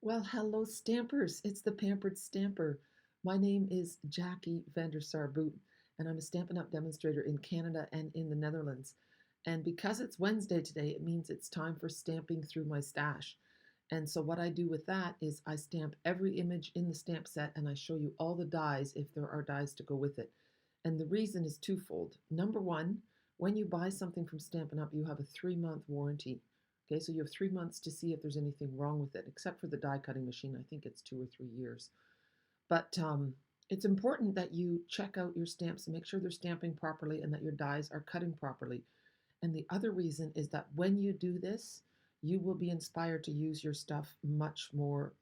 Well, hello, Stampers. It's the Pampered Stamper. My name is Jackie Vandersar-Boot, and I'm a Stampin' Up! Demonstrator in Canada and in the Netherlands. And because it's Wednesday today, it means it's time for stamping through my stash. And so what I do with that is I stamp every image in the stamp set and I show you all the dies if there are dies to go with it. And the reason is twofold. Number one, when you buy something from Stampin' Up!, you have a 3-month warranty. Okay, so you have 3 months to see if there's anything wrong with it, except for the die cutting machine. I think it's 2 or 3 years. But it's important that you check out your stamps and make sure they're stamping properly and that your dies are cutting properly. And the other reason is that when you do this, you will be inspired to use your stuff much more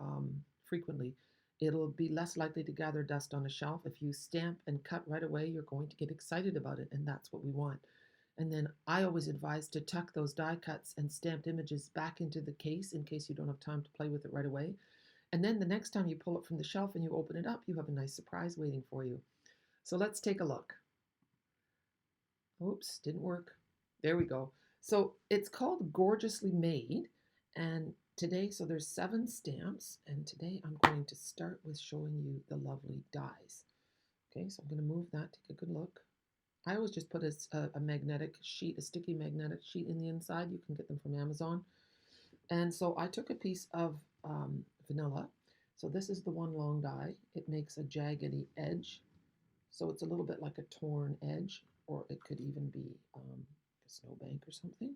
frequently. It'll be less likely to gather dust on a shelf. If you stamp and cut right away, you're going to get excited about it, and that's what we want. And then I always advise to tuck those die cuts and stamped images back into the case in case you don't have time to play with it right away. And then the next time you pull it from the shelf and you open it up, you have a nice surprise waiting for you. So let's take a look. Oops, didn't work. There we go. So it's called Gorgeously Made. And today, so there's 7 stamps. And today I'm going to start with showing you the lovely dies. Okay, so I'm going to move that, take a good look. I always just put a magnetic sheet, a sticky magnetic sheet in the inside. You can get them from Amazon. And so I took a piece of vanilla. So this is the one long die. It makes a jaggedy edge. So it's a little bit like a torn edge, or it could even be a snowbank or something.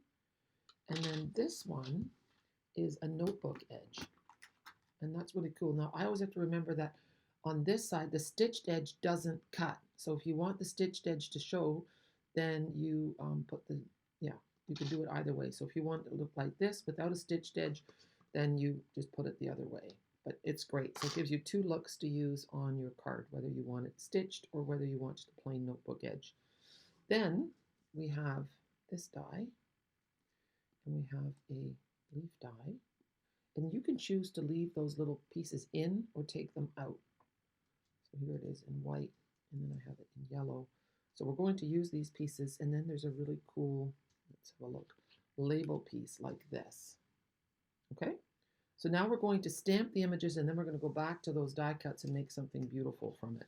And then this one is a notebook edge. And that's really cool. Now, I always have to remember that on this side, the stitched edge doesn't cut. So if you want the stitched edge to show, then you you can do it either way. So if you want it to look like this without a stitched edge, then you just put it the other way. But it's great. So it gives you 2 looks to use on your card, whether you want it stitched or whether you want just a plain notebook edge. Then we have this die, and we have a leaf die. And you can choose to leave those little pieces in or take them out. So here it is in white, and then I have it in yellow. So we're going to use these pieces, and then there's a really cool, let's have a look, label piece like this. Okay? So now we're going to stamp the images, and then we're going to go back to those die cuts and make something beautiful from it.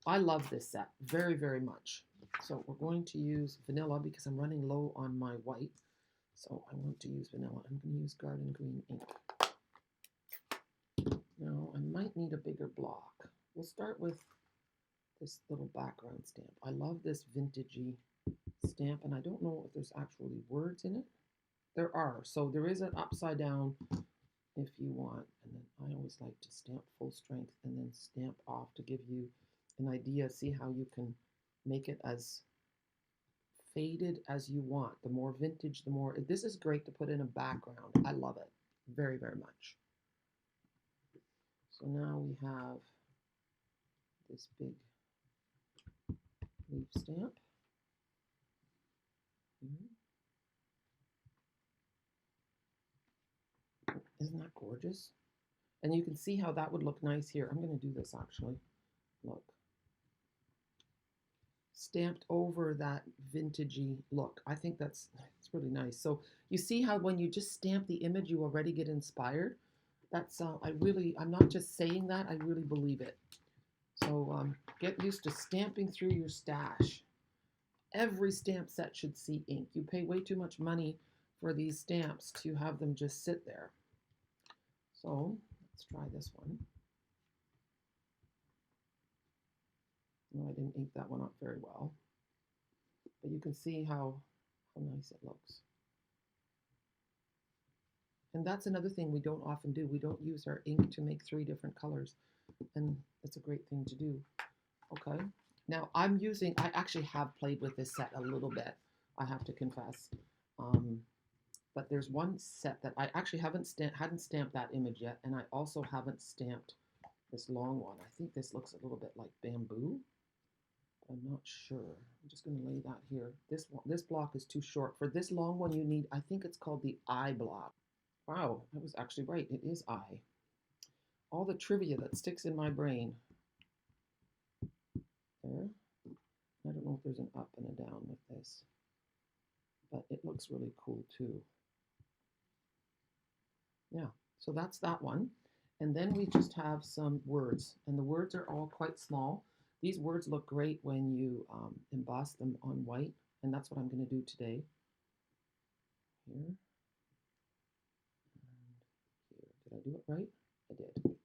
I love this set very, very much. So we're going to use vanilla because I'm running low on my white. So I want to use vanilla. I'm going to use Garden Green ink. Now I might need a bigger block. We'll start with this little background stamp. I love this vintagey stamp, and I don't know if there's actually words in it. There are. So there is an upside down if you want. And then I always like to stamp full strength and then stamp off to give you an idea. See how you can make it as faded as you want. The more vintage, the more. This is great to put in a background. I love it very, very much. So now we have this big leaf stamp. Isn't that gorgeous? And you can see how that would look nice here. I'm going to do this actually. Look. Stamped over that vintagey look. I think it's really nice. So you see how when you just stamp the image, you already get inspired. That's I'm not just saying that, I really believe it. So get used to stamping through your stash. Every stamp set should see ink. You pay way too much money for these stamps to have them just sit there. So let's try this one. No, I didn't ink that one up very well. But you can see how nice it looks. And that's another thing we don't often do. We don't use our ink to make 3 different colors. And it's a great thing to do. Okay. Now I actually have played with this set a little bit, I have to confess. But there's one set that I actually hadn't stamped that image yet. And I also haven't stamped this long one. I think this looks a little bit like bamboo. I'm not sure. I'm just going to lay that here. This block is too short. For this long one, you need, I think it's called the I block. Wow, I was actually right. It is I. All the trivia that sticks in my brain. There. I don't know if there's an up and a down with this, but it looks really cool too. Yeah, so that's that one. And then we just have some words, and the words are all quite small. These words look great when you emboss them on white, and that's what I'm going to do today. Here and here. Did I do it right? I did.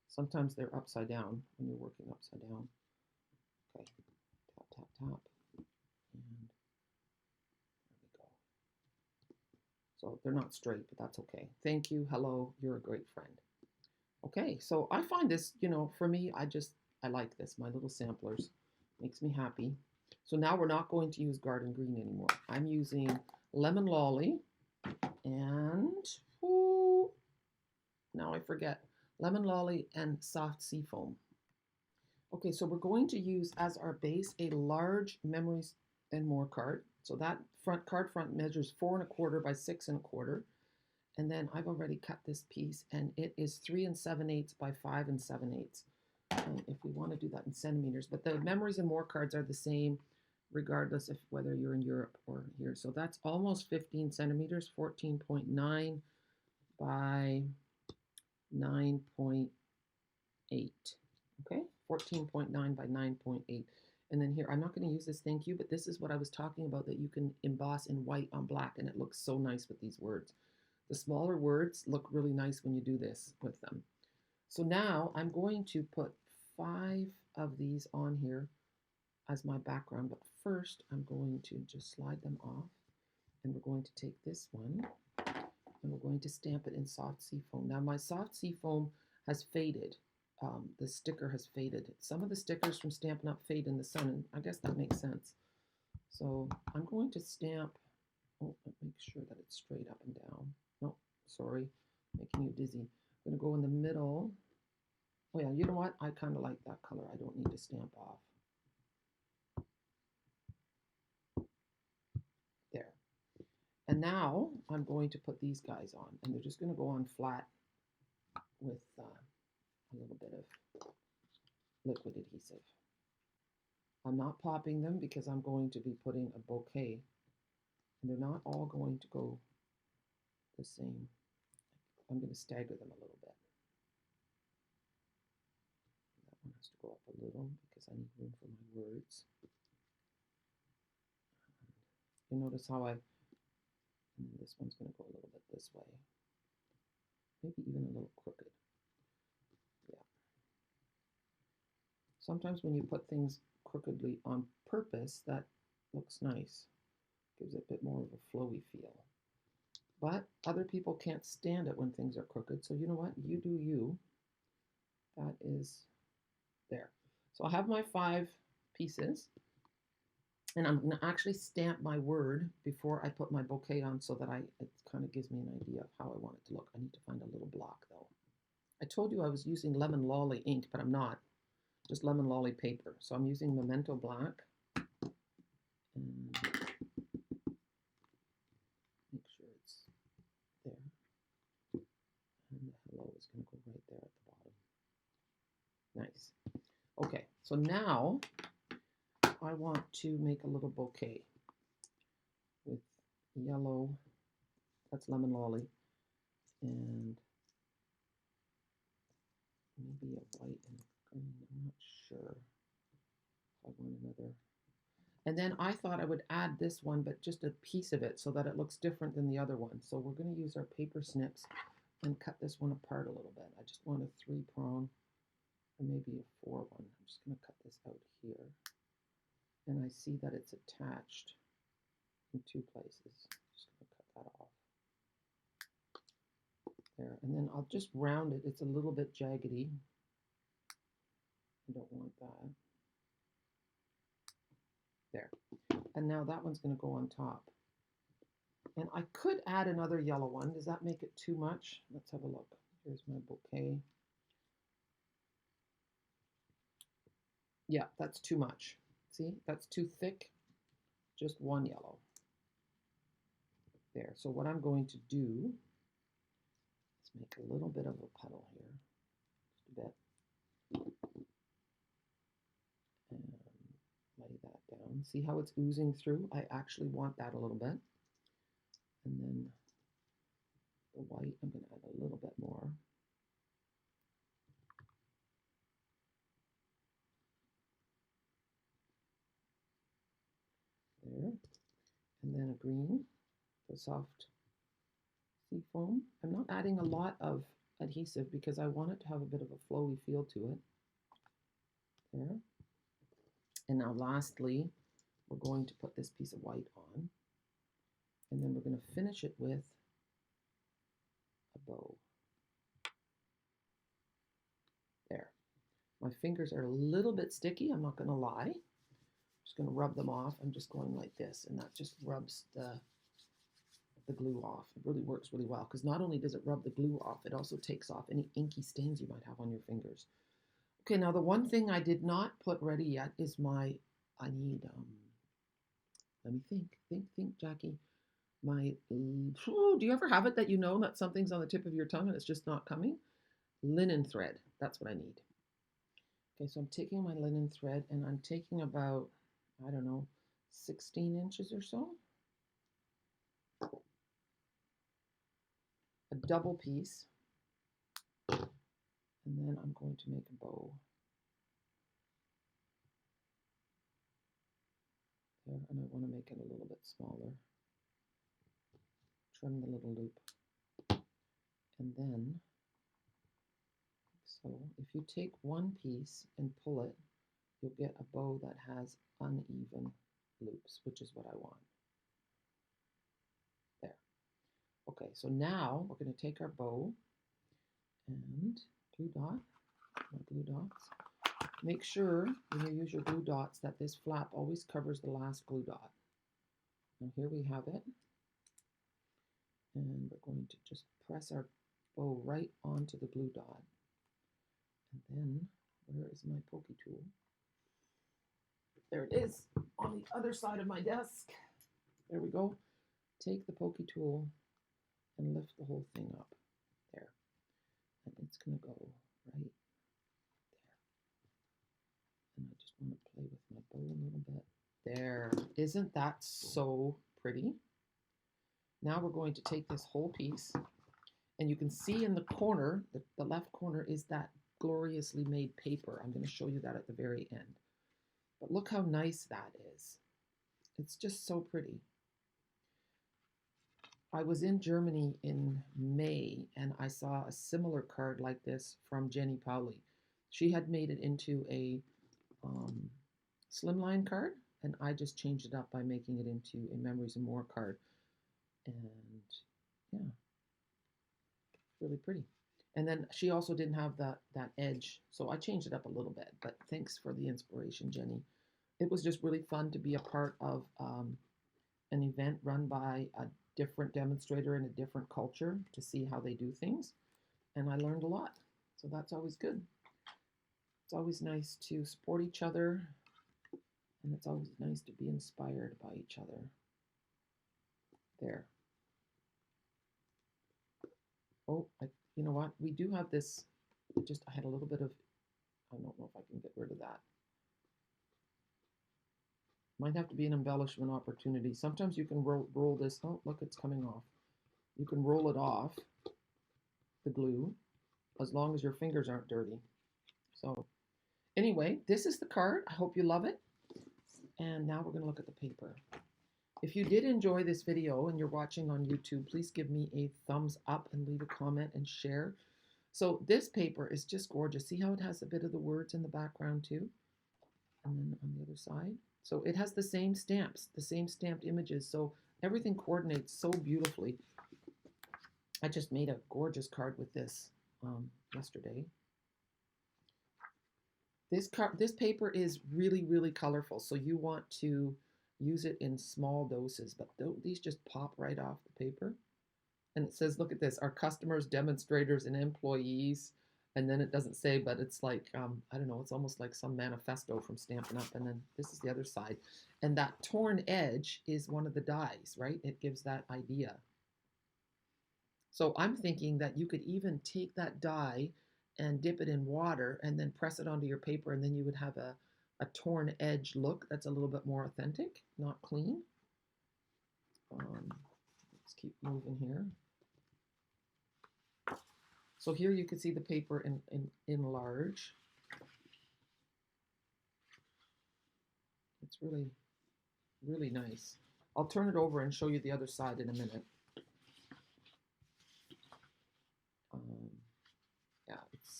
Sometimes they're upside down when you're working upside down. Okay, tap, tap, tap, and there we go. So they're not straight, but that's okay. Thank you, hello, you're a great friend. Okay, so I find this, for me, I like this. My little samplers makes me happy. So now we're not going to use garden green anymore. I'm using lemon lolly and, ooh, now I forget, lemon lolly and soft sea foam. Okay, so we're going to use as our base a large Memories and More card. So that card front measures 4¼ by 6¼ and then I've already cut this piece and it is 3 7/8 by 5 7/8. If we want to do that in centimeters, but the Memories and More cards are the same regardless of whether you're in Europe or here. So that's almost 15 centimeters, 14.9 by 9.8. Okay, 14.9 by 9.8. And then here, I'm not going to use this thank you, but this is what I was talking about, that you can emboss in white on black, and it looks so nice with these words. The smaller words look really nice when you do this with them. So now I'm going to put 5 of these on here as my background, but first I'm going to just slide them off, and we're going to take this one and we're going to stamp it in soft sea foam. Now my soft sea foam has faded. The sticker has faded. Some of the stickers from Stampin'Up fade in the sun, and I guess that makes sense. So I'm going to stamp, make sure that it's straight up and down. No, sorry, making you dizzy. I'm going to go in the middle. Oh yeah, you know what? I kind of like that color. I don't need to stamp off. There. And now I'm going to put these guys on, and they're just going to go on flat with a little bit of liquid adhesive. I'm not popping them because I'm going to be putting a bouquet, and they're not all going to go the same. I'm going to stagger them a little bit. That one has to go up a little because I need room for my words. You notice how and this one's going to go a little bit this way. Maybe even a little crooked. Yeah. Sometimes when you put things crookedly on purpose, that looks nice. Gives it a bit more of a flowy feel. But other people can't stand it when things are crooked, so you know what? You do you. That is there. So I have my 5 pieces, and I'm going to actually stamp my word before I put my bouquet on so that it kind of gives me an idea of how I want it to look. I need to find a little block, though. I told you I was using Lemon Lolly ink, but I'm not. Just Lemon Lolly paper. So I'm using Memento Black. And make sure it's there. And the hello is going to go right there at the bottom. Nice. Okay, so now I want to make a little bouquet with yellow, that's Lemon Lolly, and maybe a white and a green. I'm not sure if I want another. And then I thought I would add this one, but just a piece of it so that it looks different than the other one. So we're going to use our paper snips and cut this one apart a little bit. I just want a 3-prong or maybe a 4 one. I'm just going to cut this out here. And I see that it's attached in 2 places. I'm just going to cut that off. There, and then I'll just round it. It's a little bit jaggedy. I don't want that. There. And now that one's going to go on top. And I could add another yellow one. Does that make it too much? Let's have a look. Here's my bouquet. Yeah, that's too much. See, that's too thick. Just one yellow. There. So what I'm going to do is make a little bit of a puddle here. Just a bit. And lay that down. See how it's oozing through? I actually want that a little bit. And then the white, I'm going to add a little bit more. soft sea foam. I'm not adding a lot of adhesive because I want it to have a bit of a flowy feel to it. There. And now lastly, we're going to put this piece of white on. And then we're going to finish it with a bow. There. My fingers are a little bit sticky, I'm not going to lie. I'm just going to rub them off. I'm just going like this, and that just rubs the glue off. It really works really well because not only does it rub the glue off, it also takes off any inky stains you might have on your fingers. Okay, now the one thing I did not put ready yet is I need, let me think, Jackie. Do you ever have it that you know that something's on the tip of your tongue and it's just not coming? Linen thread, that's what I need. Okay, so I'm taking my linen thread and I'm taking about, I don't know, 16 inches or so. A double piece. And then I'm going to make a bow. There, and I want to make it a little bit smaller. Trim the little loop. And then, so if you take one piece and pull it, you'll get a bow that has uneven loops, which is what I want. There. Okay, so now we're going to take our bow and glue dot, my glue dots. Make sure when you use your glue dots that this flap always covers the last glue dot. And here we have it. And we're going to just press our bow right onto the glue dot. And then, where is my pokey tool? There it is, on the other side of my desk. There we go. Take the pokey tool and lift the whole thing up. There. And it's going to go right there. And I just want to play with my bow a little bit. There. Isn't that so pretty? Now we're going to take this whole piece, and you can see in the corner, the left corner is that gloriously made paper. I'm going to show you that at the very end. But look how nice that is. It's just so pretty. I was in Germany in May, and I saw a similar card like this from Jenny Pauli. She had made it into a slimline card, and I just changed it up by making it into a Memories and More card. And yeah, really pretty. And then she also didn't have that edge, so I changed it up a little bit, but thanks for the inspiration, Jenny. It was just really fun to be a part of an event run by a different demonstrator in a different culture to see how they do things, and I learned a lot, so that's always good. It's always nice to support each other, and it's always nice to be inspired by each other. There. Oh, you know what? We do have this, I had a little bit of, I don't know if I can get rid of that. Might have to be an embellishment opportunity. Sometimes you can roll this. Oh, look, it's coming off. You can roll it off, the glue, as long as your fingers aren't dirty. So anyway, this is the card. I hope you love it. And now we're going to look at the paper. If you did enjoy this video and you're watching on YouTube, please give me a thumbs up and leave a comment and share. So this paper is just gorgeous. See how it has a bit of the words in the background too? And then on the other side. So it has the same stamps, the same stamped images. So everything coordinates so beautifully. I just made a gorgeous card with this yesterday. This paper is really, really colorful. So you want to use it in small doses, but these just pop right off the paper. And it says, look at this, our customers, demonstrators, and employees. And then it doesn't say, but it's like, I don't know, it's almost like some manifesto from Stampin' Up. And then this is the other side. And that torn edge is one of the dies, right? It gives that idea. So I'm thinking that you could even take that die and dip it in water and then press it onto your paper, and then you would have a torn edge look that's a little bit more authentic, not clean. Let's keep moving here. So here you can see the paper in large. It's really, really nice. I'll turn it over and show you the other side in a minute. Um, yeah,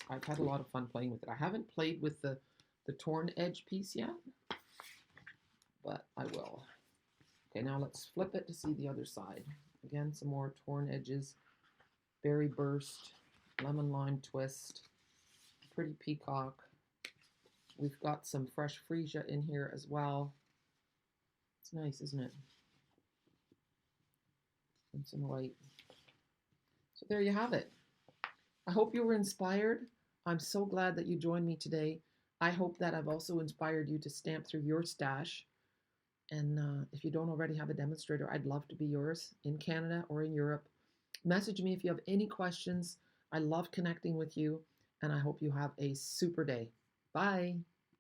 I've had a lot of fun playing with it. I haven't played with the torn edge piece yet, but I will. Okay, now let's flip it to see the other side. Again, some more torn edges, berry burst, lemon lime twist, pretty peacock. We've got some fresh freesia in here as well. It's nice, isn't it? And some white. So there you have it. I hope you were inspired. I'm so glad that you joined me today. I hope that I've also inspired you to stamp through your stash. And if you don't already have a demonstrator, I'd love to be yours in Canada or in Europe. Message me if you have any questions. I love connecting with you, and I hope you have a super day. Bye.